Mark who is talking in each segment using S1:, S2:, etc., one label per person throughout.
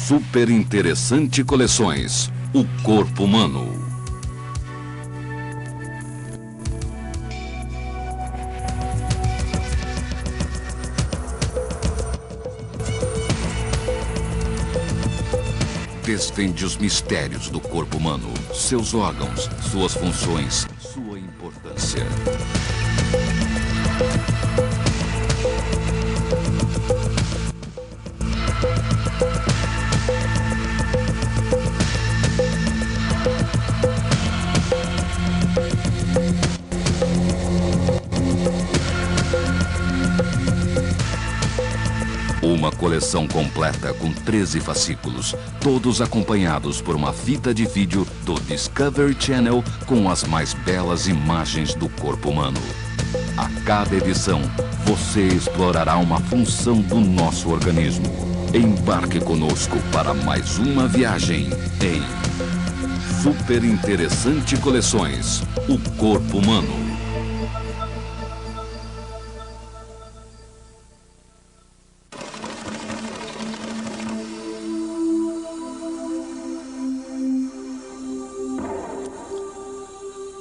S1: Super Interessante Coleções, o corpo humano. Desvende os mistérios do corpo humano, seus órgãos, suas funções, sua importância. Uma coleção completa com 13 fascículos, todos acompanhados por uma fita de vídeo do Discovery Channel com as mais belas imagens do corpo humano. A cada edição, você explorará uma função do nosso organismo. Embarque conosco para mais uma viagem em Super Interessante Coleções, o corpo humano.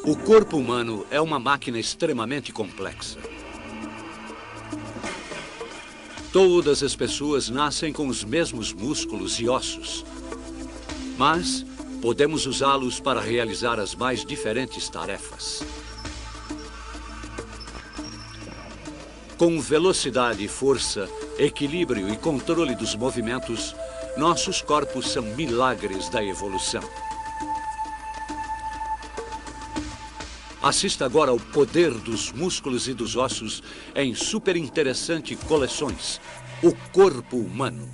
S2: O corpo humano é uma máquina extremamente complexa. Todas as pessoas nascem com os mesmos músculos e ossos, mas podemos usá-los para realizar as mais diferentes tarefas. Com velocidade, força, equilíbrio e controle dos movimentos, nossos corpos são milagres da evolução. Assista agora ao poder dos músculos e dos ossos em Super Interessante Coleções, o corpo humano.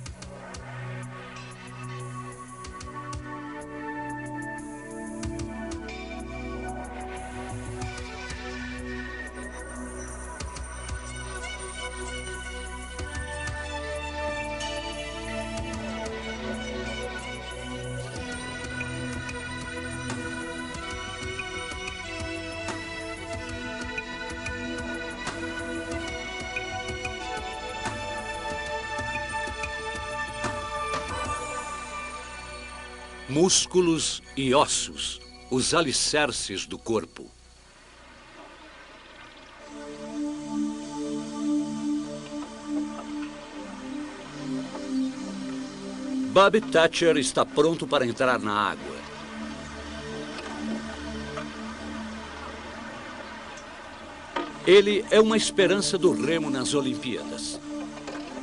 S2: Músculos e ossos, os alicerces do corpo. Bob Thatcher está pronto para entrar na água. Ele é uma esperança do remo nas Olimpíadas.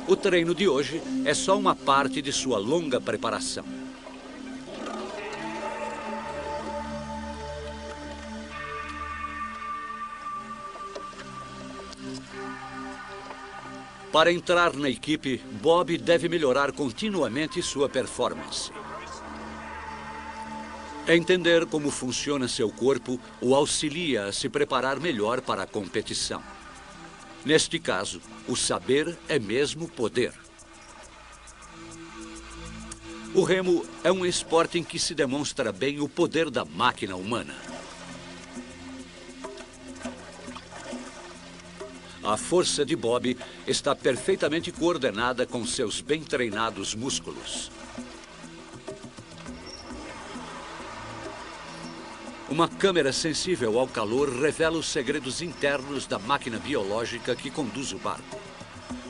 S2: O treino de hoje é só uma parte de sua longa preparação. Para entrar na equipe, Bob deve melhorar continuamente sua performance. Entender como funciona seu corpo o auxilia a se preparar melhor para a competição. Neste caso, o saber é mesmo poder. O remo é um esporte em que se demonstra bem o poder da máquina humana. A força de Bob está perfeitamente coordenada com seus bem treinados músculos. Uma câmera sensível ao calor revela os segredos internos da máquina biológica que conduz o barco.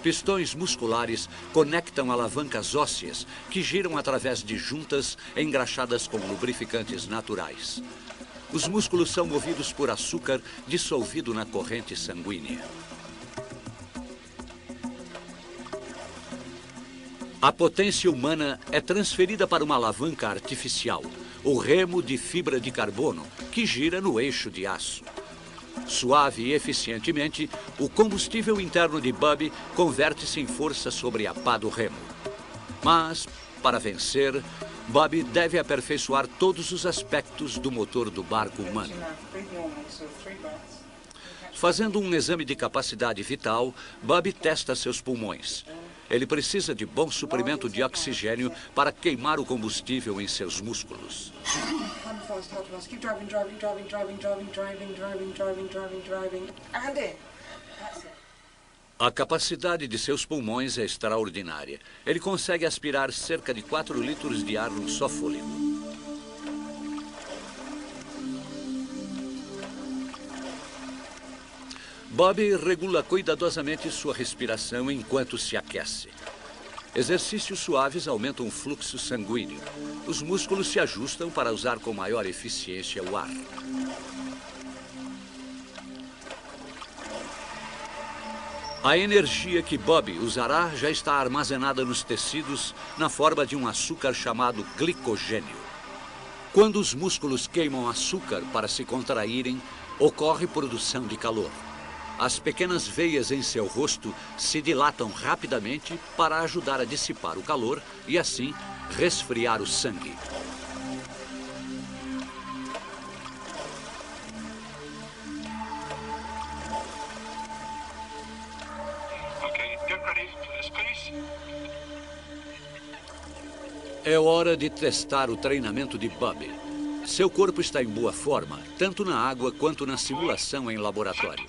S2: Pistões musculares conectam alavancas ósseas que giram através de juntas engraxadas com lubrificantes naturais. Os músculos são movidos por açúcar dissolvido na corrente sanguínea. A potência humana é transferida para uma alavanca artificial, o remo de fibra de carbono, que gira no eixo de aço. Suave e eficientemente, o combustível interno de Bob converte-se em força sobre a pá do remo. Mas, para vencer, Bob deve aperfeiçoar todos os aspectos do motor do barco humano. Fazendo um exame de capacidade vital, Bob testa seus pulmões. Ele precisa de bom suprimento de oxigênio para queimar o combustível em seus músculos. A capacidade de seus pulmões é extraordinária. Ele consegue aspirar cerca de 4 litros de ar num só fôlego. Bobby regula cuidadosamente sua respiração enquanto se aquece. Exercícios suaves aumentam o fluxo sanguíneo. Os músculos se ajustam para usar com maior eficiência o ar. A energia que Bobby usará já está armazenada nos tecidos na forma de um açúcar chamado glicogênio. Quando os músculos queimam açúcar para se contraírem, ocorre produção de calor. As pequenas veias em seu rosto se dilatam rapidamente para ajudar a dissipar o calor e, assim, resfriar o sangue. É hora de testar o treinamento de Bobby. Seu corpo está em boa forma, tanto na água quanto na simulação em laboratório.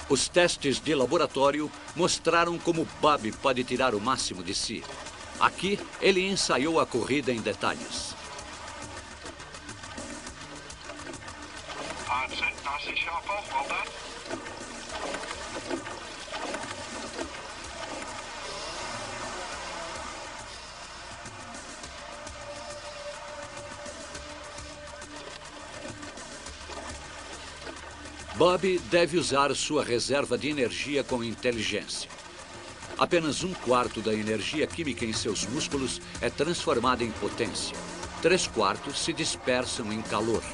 S2: Os testes de laboratório mostraram como Bobby pode tirar o máximo de si. Aqui, ele ensaiou a corrida em detalhes. Bobby deve usar sua reserva de energia com inteligência. Apenas 1/4 da energia química em seus músculos é transformada em potência. 3/4 se dispersam em calor.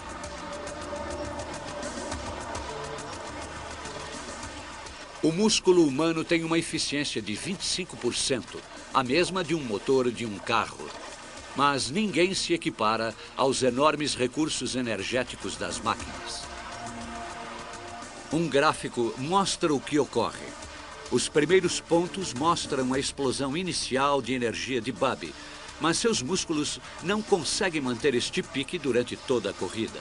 S2: O músculo humano tem uma eficiência de 25%, a mesma de um motor de um carro. Mas ninguém se equipara aos enormes recursos energéticos das máquinas. Um gráfico mostra o que ocorre. Os primeiros pontos mostram a explosão inicial de energia de Bobby, mas seus músculos não conseguem manter este pique durante toda a corrida.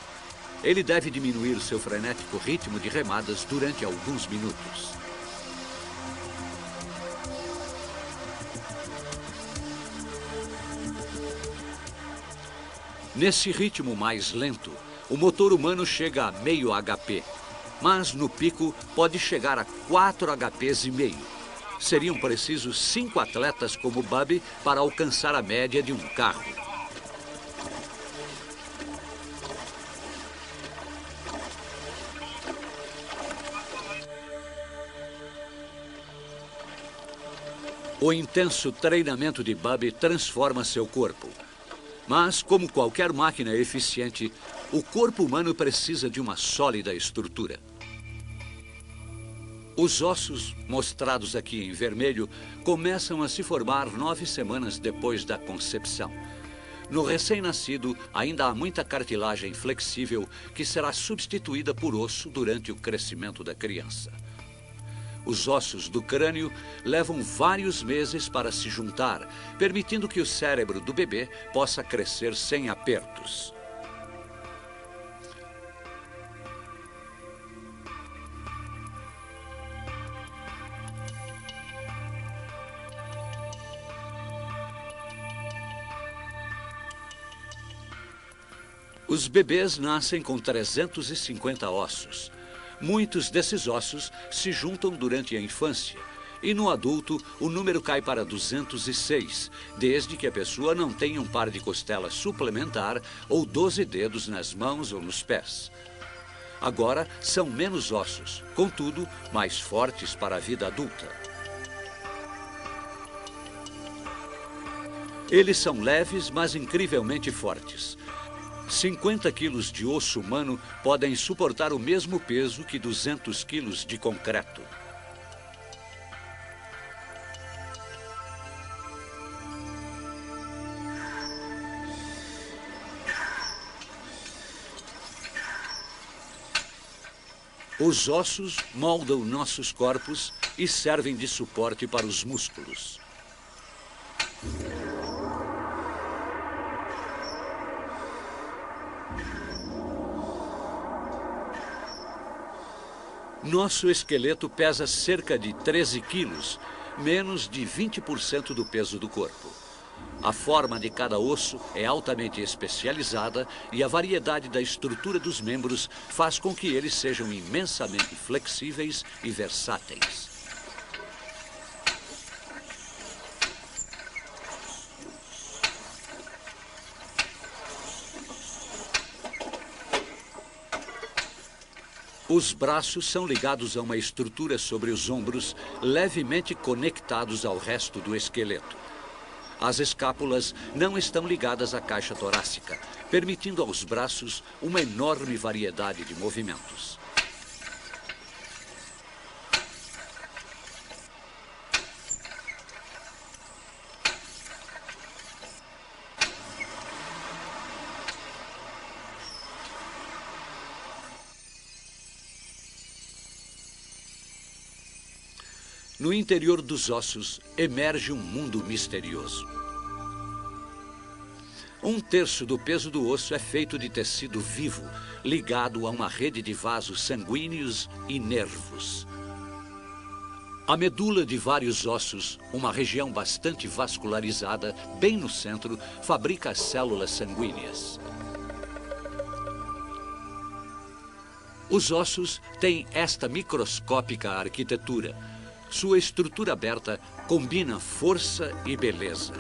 S2: Ele deve diminuir seu frenético ritmo de remadas durante alguns minutos. Nesse ritmo mais lento, o motor humano chega a meio HP. Mas no pico pode chegar a 4 HPs e meio. Seriam precisos 5 atletas como Bobby para alcançar a média de um carro. O intenso treinamento de Bobby transforma seu corpo. Mas, como qualquer máquina eficiente, o corpo humano precisa de uma sólida estrutura. Os ossos, mostrados aqui em vermelho, começam a se formar 9 semanas depois da concepção. No recém-nascido, ainda há muita cartilagem flexível que será substituída por osso durante o crescimento da criança. Os ossos do crânio levam vários meses para se juntar, permitindo que o cérebro do bebê possa crescer sem apertos. Os bebês nascem com 350 ossos. Muitos desses ossos se juntam durante a infância. E no adulto, o número cai para 206, desde que a pessoa não tenha um par de costelas suplementar ou 12 dedos nas mãos ou nos pés. Agora, são menos ossos, contudo, mais fortes para a vida adulta. Eles são leves, mas incrivelmente fortes. 50 quilos de osso humano podem suportar o mesmo peso que 200 quilos de concreto. Os ossos moldam nossos corpos e servem de suporte para os músculos. Nosso esqueleto pesa cerca de 13 quilos, menos de 20% do peso do corpo. A forma de cada osso é altamente especializada e a variedade da estrutura dos membros faz com que eles sejam imensamente flexíveis e versáteis. Os braços são ligados a uma estrutura sobre os ombros, levemente conectados ao resto do esqueleto. As escápulas não estão ligadas à caixa torácica, permitindo aos braços uma enorme variedade de movimentos. No interior dos ossos emerge um mundo misterioso. 1/3 do peso do osso é feito de tecido vivo, ligado a uma rede de vasos sanguíneos e nervos. A medula de vários ossos, uma região bastante vascularizada, bem no centro, fabrica as células sanguíneas. Os ossos têm esta microscópica arquitetura. Sua estrutura aberta combina força e beleza.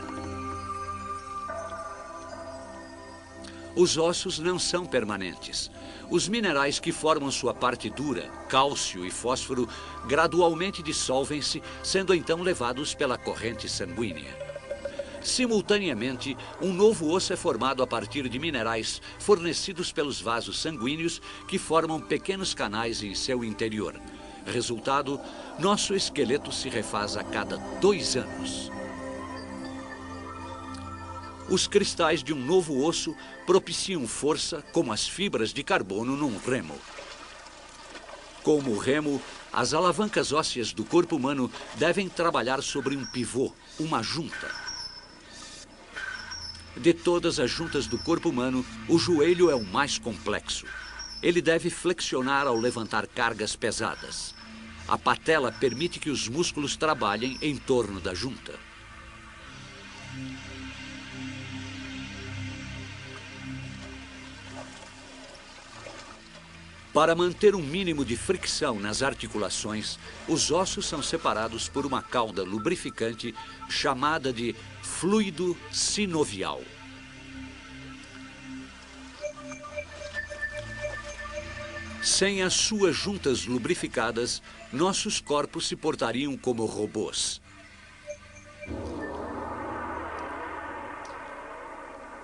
S2: Os ossos não são permanentes. Os minerais que formam sua parte dura, cálcio e fósforo, gradualmente dissolvem-se, sendo então levados pela corrente sanguínea. Simultaneamente, um novo osso é formado a partir de minerais fornecidos pelos vasos sanguíneos que formam pequenos canais em seu interior. Resultado, nosso esqueleto se refaz a cada 2 anos. Os cristais de um novo osso propiciam força como as fibras de carbono num remo. Como o remo, as alavancas ósseas do corpo humano devem trabalhar sobre um pivô, uma junta. De todas as juntas do corpo humano, o joelho é o mais complexo. Ele deve flexionar ao levantar cargas pesadas. A patela permite que os músculos trabalhem em torno da junta. Para manter um mínimo de fricção nas articulações, os ossos são separados por uma cauda lubrificante chamada de fluido sinovial. Sem as suas juntas lubrificadas, nossos corpos se portariam como robôs.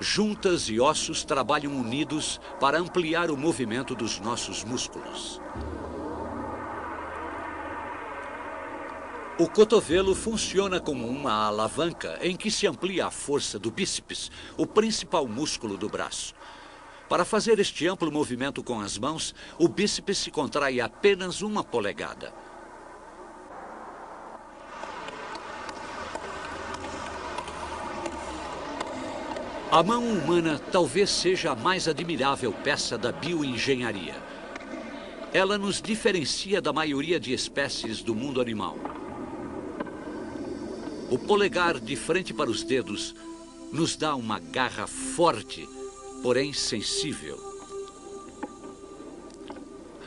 S2: Juntas e ossos trabalham unidos para ampliar o movimento dos nossos músculos. O cotovelo funciona como uma alavanca em que se amplia a força do bíceps, o principal músculo do braço. Para fazer este amplo movimento com as mãos, o bíceps se contrai apenas 1 polegada. A mão humana talvez seja a mais admirável peça da bioengenharia. Ela nos diferencia da maioria de espécies do mundo animal. O polegar de frente para os dedos nos dá uma garra forte, porém sensível.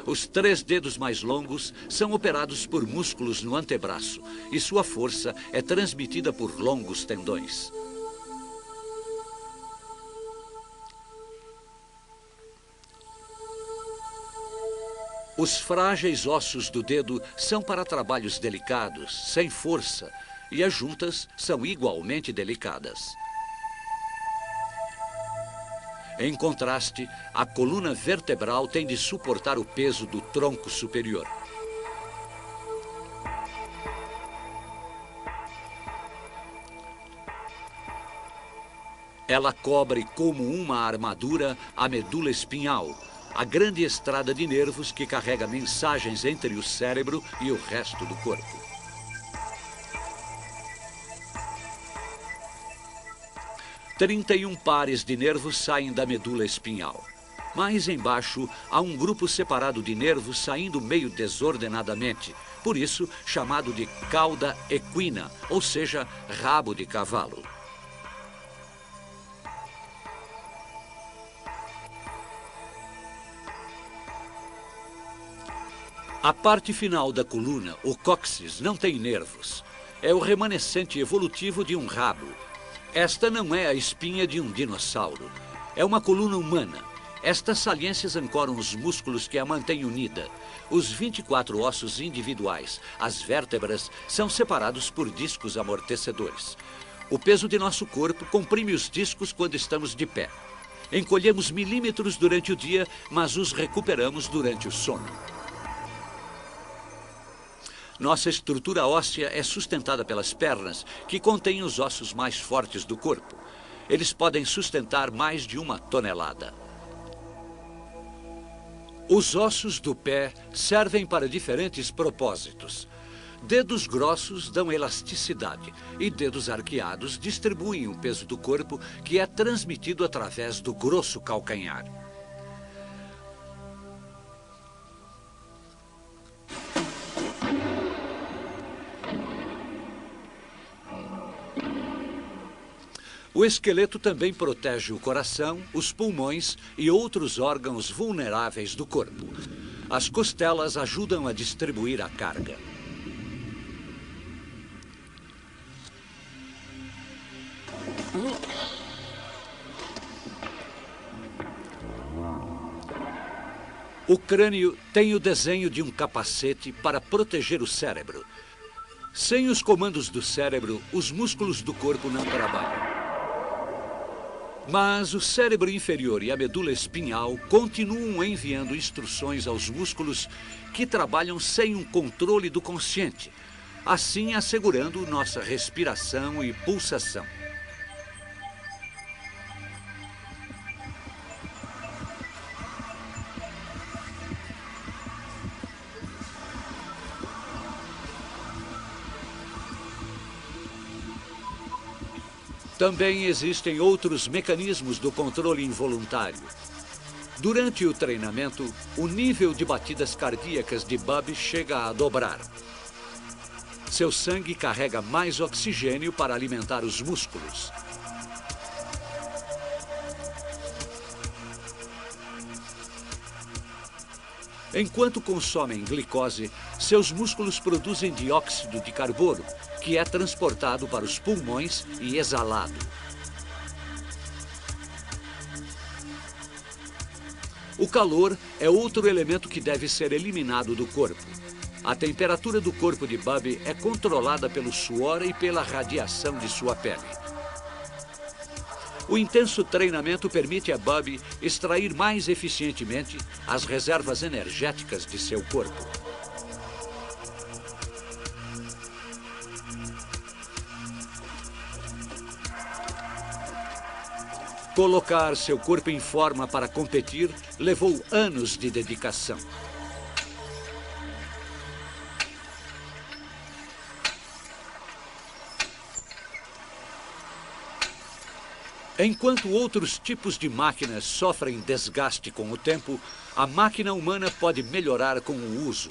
S2: Os 3 dedos mais longos são operados por músculos no antebraço e sua força é transmitida por longos tendões. Os frágeis ossos do dedo são para trabalhos delicados, sem força, e as juntas são igualmente delicadas. Em contraste, a coluna vertebral tem de suportar o peso do tronco superior. Ela cobre como uma armadura a medula espinhal, a grande estrada de nervos que carrega mensagens entre o cérebro e o resto do corpo. Trinta e 31 pares de nervos saem da medula espinhal. Mais embaixo há um grupo separado de nervos saindo meio desordenadamente, por isso chamado de cauda equina, ou seja, rabo de cavalo. A parte final da coluna, o cóccix, não tem nervos. É o remanescente evolutivo de um rabo. Esta não é a espinha de um dinossauro. É uma coluna humana. Estas saliências ancoram os músculos que a mantêm unida. Os 24 ossos individuais, as vértebras, são separados por discos amortecedores. O peso de nosso corpo comprime os discos quando estamos de pé. Encolhemos milímetros durante o dia, mas os recuperamos durante o sono. Nossa estrutura óssea é sustentada pelas pernas, que contêm os ossos mais fortes do corpo. Eles podem sustentar mais de 1 tonelada. Os ossos do pé servem para diferentes propósitos. Dedos grossos dão elasticidade e dedos arqueados distribuem o peso do corpo, que é transmitido através do grosso calcanhar. O esqueleto também protege o coração, os pulmões e outros órgãos vulneráveis do corpo. As costelas ajudam a distribuir a carga. O crânio tem o desenho de um capacete para proteger o cérebro. Sem os comandos do cérebro, os músculos do corpo não trabalham. Mas o cérebro inferior e a medula espinhal continuam enviando instruções aos músculos que trabalham sem um controle do consciente, assim assegurando nossa respiração e pulsação. Também existem outros mecanismos do controle involuntário. Durante o treinamento, o nível de batidas cardíacas de Bub chega a dobrar. Seu sangue carrega mais oxigênio para alimentar os músculos. Enquanto consomem glicose, seus músculos produzem dióxido de carbono, que é transportado para os pulmões e exalado. O calor é outro elemento que deve ser eliminado do corpo. A temperatura do corpo de Bub é controlada pelo suor e pela radiação de sua pele. O intenso treinamento permite a Bub extrair mais eficientemente as reservas energéticas de seu corpo. Colocar seu corpo em forma para competir levou anos de dedicação. Enquanto outros tipos de máquinas sofrem desgaste com o tempo, a máquina humana pode melhorar com o uso.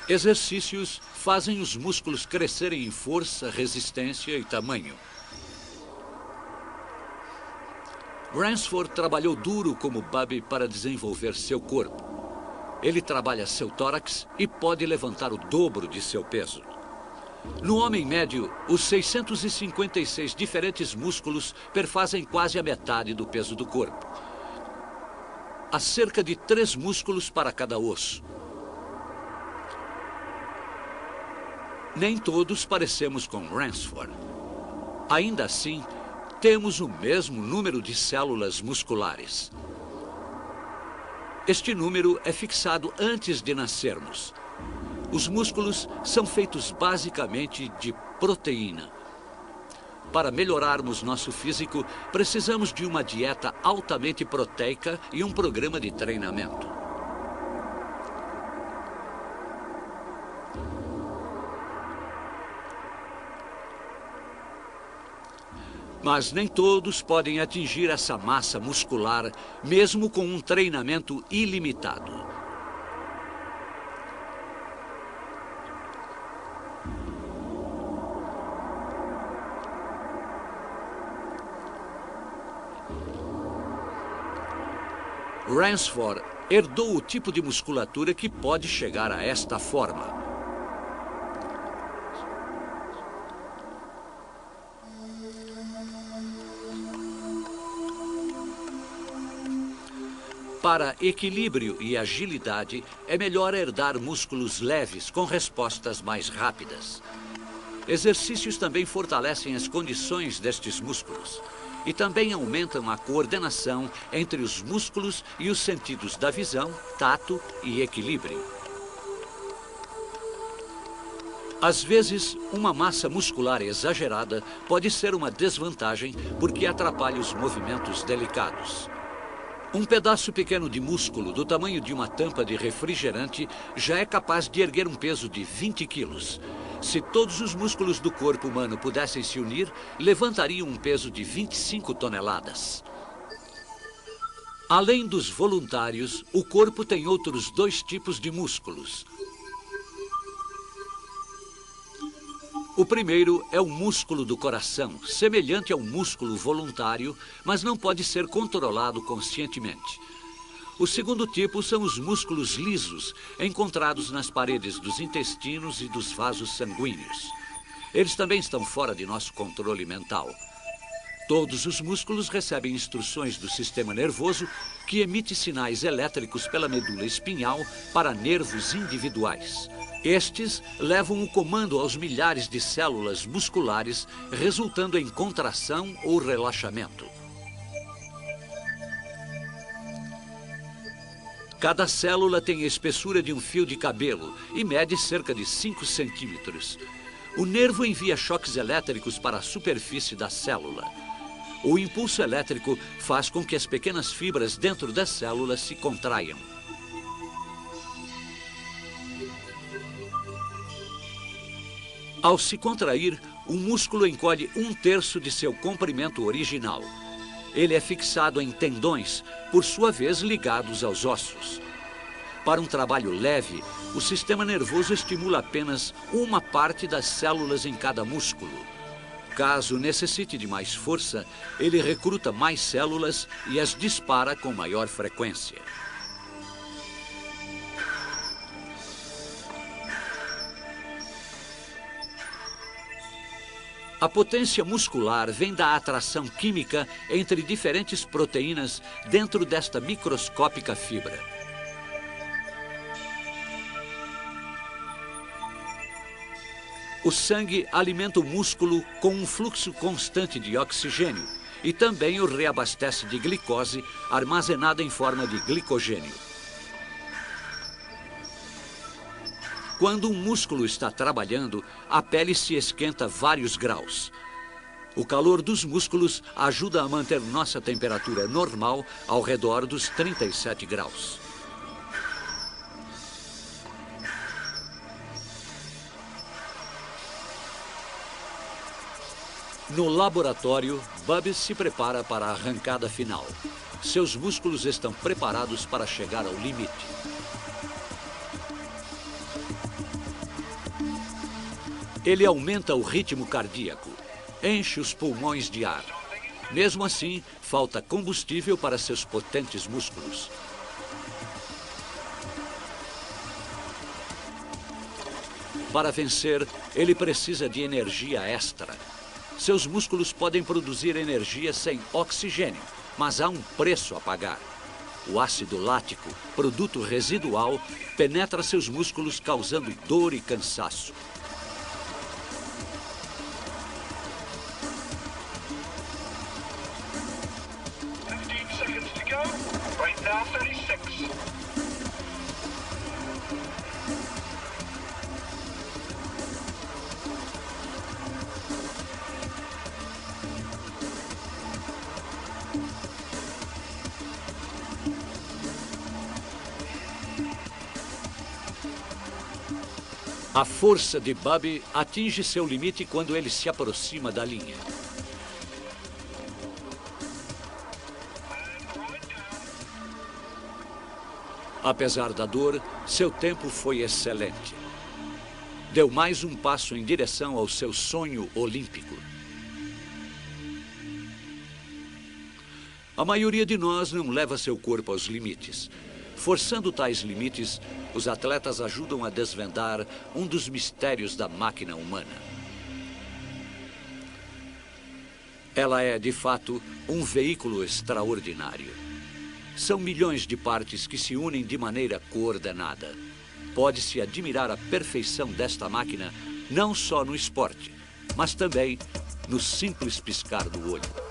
S2: Exercícios fazem os músculos crescerem em força, resistência e tamanho. Bransford trabalhou duro como Bub para desenvolver seu corpo. Ele trabalha seu tórax e pode levantar o dobro de seu peso. No homem médio, os 656 diferentes músculos perfazem quase a metade do peso do corpo. Há cerca de 3 músculos para cada osso. Nem todos parecemos com Bransford. Ainda assim, temos o mesmo número de células musculares. Este número é fixado antes de nascermos. Os músculos são feitos basicamente de proteína. Para melhorarmos nosso físico, precisamos de uma dieta altamente proteica e um programa de treinamento. Mas nem todos podem atingir essa massa muscular, mesmo com um treinamento ilimitado. Ransford herdou o tipo de musculatura que pode chegar a esta forma. Para equilíbrio e agilidade, é melhor herdar músculos leves com respostas mais rápidas. Exercícios também fortalecem as condições destes músculos e também aumentam a coordenação entre os músculos e os sentidos da visão, tato e equilíbrio. Às vezes, uma massa muscular exagerada pode ser uma desvantagem porque atrapalha os movimentos delicados. Um pedaço pequeno de músculo do tamanho de uma tampa de refrigerante já é capaz de erguer um peso de 20 quilos. Se todos os músculos do corpo humano pudessem se unir, levantariam um peso de 25 toneladas. Além dos voluntários, o corpo tem outros dois tipos de músculos. O primeiro é o músculo do coração, semelhante ao músculo voluntário, mas não pode ser controlado conscientemente. O segundo tipo são os músculos lisos, encontrados nas paredes dos intestinos e dos vasos sanguíneos. Eles também estão fora de nosso controle mental. Todos os músculos recebem instruções do sistema nervoso, que emite sinais elétricos pela medula espinhal para nervos individuais. Estes levam o comando aos milhares de células musculares, resultando em contração ou relaxamento. Cada célula tem a espessura de um fio de cabelo e mede cerca de 5 centímetros. O nervo envia choques elétricos para a superfície da célula. O impulso elétrico faz com que as pequenas fibras dentro das células se contraiam. Ao se contrair, o músculo encolhe 1/3 de seu comprimento original. Ele é fixado em tendões, por sua vez ligados aos ossos. Para um trabalho leve, o sistema nervoso estimula apenas uma parte das células em cada músculo. Caso necessite de mais força, ele recruta mais células e as dispara com maior frequência. A potência muscular vem da atração química entre diferentes proteínas dentro desta microscópica fibra. O sangue alimenta o músculo com um fluxo constante de oxigênio e também o reabastece de glicose armazenada em forma de glicogênio. Quando um músculo está trabalhando, a pele se esquenta vários graus. O calor dos músculos ajuda a manter nossa temperatura normal ao redor dos 37 graus. No laboratório, Bubby se prepara para a arrancada final. Seus músculos estão preparados para chegar ao limite. Ele aumenta o ritmo cardíaco, enche os pulmões de ar. Mesmo assim, falta combustível para seus potentes músculos. Para vencer, ele precisa de energia extra. Seus músculos podem produzir energia sem oxigênio, mas há um preço a pagar. O ácido lático, produto residual, penetra seus músculos causando dor e cansaço. A força de Bubby atinge seu limite quando ele se aproxima da linha. Apesar da dor, seu tempo foi excelente. Deu mais um passo em direção ao seu sonho olímpico. A maioria de nós não leva seu corpo aos limites. Forçando tais limites, os atletas ajudam a desvendar um dos mistérios da máquina humana. Ela é, de fato, um veículo extraordinário. São milhões de partes que se unem de maneira coordenada. Pode-se admirar a perfeição desta máquina não só no esporte, mas também no simples piscar do olho.